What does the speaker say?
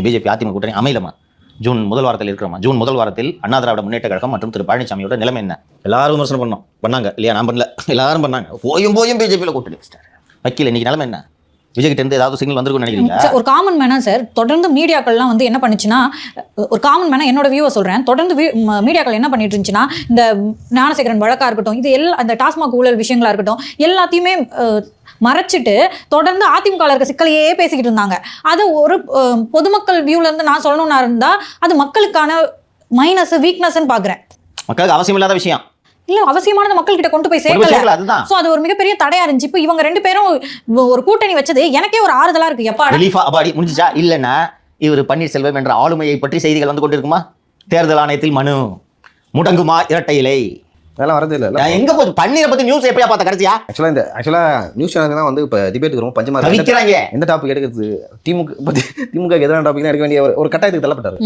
BJP AIADMK கூட்டணி அமையலமா June முதல் வாரத்தில் இருக்கிறோமா ஜூன் முதல் வாரத்தில் அண்ணா திராவிட முன்னேற்ற கழகம் மற்றும் திரு பழனிசாமியோட நிலைமை என்ன எல்லாரும் விமர்சனம் பண்ணாங்க இல்லையா நான் பண்ணல எல்லாரும் பண்ணாங்க போயும் பிஜேபியில் கூட்டணி வைக்கல இன்னைக்கு நிலைமை என்ன விஜய் கிட்ட இருந்து ஏதாவது சிக்னல் வந்திருக்கும்னு நினைக்கிறீங்க ஒரு காமன் மேனா சார் தொடர்ந்து மீடியாக்கள்லாம் வந்து என்ன பண்ணுச்சுன்னா ஒரு காமன் மேனா என்னோட வியூவை சொல்றேன் தொடர்ந்து மீடியாக்கள் என்ன பண்ணிட்டு இருந்துச்சுன்னா இந்த ஞானசேகரன் வழக்கா இருக்கட்டும் இது எல்லாம் அந்த டாஸ்மாக் ஊழல் விஷயங்களா இருக்கட்டும் எல்லாத்தையுமே மறைச்சிட்டு தொடர்ந்து அதிமுக இருக்க சிக்கலையே பேசிக்கிட்டு இருந்தாங்க. அது ஒரு பொதுமக்கள் வியூல இருந்து நான் சொல்லணும்னா இருந்தா அது மக்களுக்கான மைனஸ் வீக்னஸ்ன்னு பாக்குறேன். மக்களுக்கு அவசியம் இல்லாத விஷயம் இல்ல அவசியமானது மக்கள் கிட்ட கொண்டு போய் சேர்க்கல. சோ அது ஒரு மிகப்பெரிய தடையா இருந்துச்சு. இப்போ இவங்க ரெண்டு பேரும் ஒரு கூட்டணி வச்சது எனக்கே ஒரு ஆறுதலா இருக்கு. எப்பா ரிலீஃபா அபாடி முடிஞ்சிச்சா இல்லைன்னா இவர் பன்னீர்செல்வம் என்ற ஆளுமையை பற்றி செய்திகள் வந்து கொண்டிருக்குமா? தேர்தல் ஆணையத்தில் மனு முடங்குமா இரட்டை இலை அதெல்லாம் வரது இல்லை. எங்க போச்சு பன்னீரை பத்தி நியூஸ் எப்பயா பார்த்த கடைசியா? ஆக்சுவலா நியூஸ் சேனல் தான் வந்து இப்போ டிபேட்டுக்கு ரொம்ப பஞ்சமா வைக்கிறாங்க. எந்த டாபிக் எடுக்கிறது திமுக எதிரான டாபிக் தான் எடுக்க வேண்டிய ஒரு கட்டாயத்துக்கு தள்ளப்பட்டாரு.